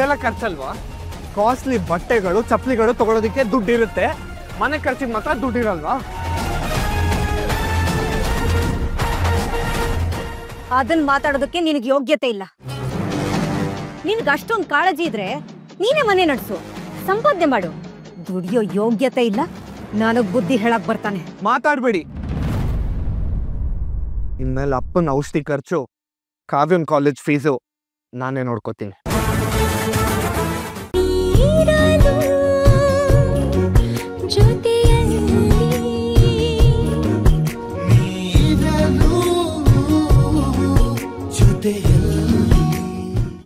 ಇದೆಲ್ಲ ಖರ್ಚಲ್ವಾ? ಕಾಸ್ಟ್ಲಿ ಬಟ್ಟೆಗಳು ಚಪ್ಪಲಿಗಳು ತಗೊಳೋದಕ್ಕೆ ದುಡ್ಡಿರುತ್ತೆ, ಮನೆ ಖರ್ಚಿಗೆ ಮಾತ್ರ ದುಡ್ಡಿರಲ್ವಾ? ಅದನ್ನ ಮಾತಾಡೋದಕ್ಕೆ ನಿನಗೆ ಯೋಗ್ಯತೆ ಇಲ್ಲ. ನಿನಗೆ ಅಷ್ಟೊಂದು ಕಾಳಜಿ ಇದ್ರೆ ನೀನೇ ಮನೆ ನಡೆಸು, ಸಂಪಾದನೆ ಮಾಡು. ದುಡಿಯೋ ಯೋಗ್ಯತೆ ಇಲ್ಲ, ನನಗ್ ಬುದ್ಧಿ ಹೇಳಕ್ ಬರ್ತಾನೆ. ಮಾತಾಡ್ಬೇಡಿ. ಇನ್ಮೇಲೆ ಅಪ್ಪನ ಔಷಧಿ ಖರ್ಚು, ಕಾವ್ಯನ್ ಕಾಲೇಜ್ ಫೀಸು ನಾನೇ ನೋಡ್ಕೋತೀನಿ.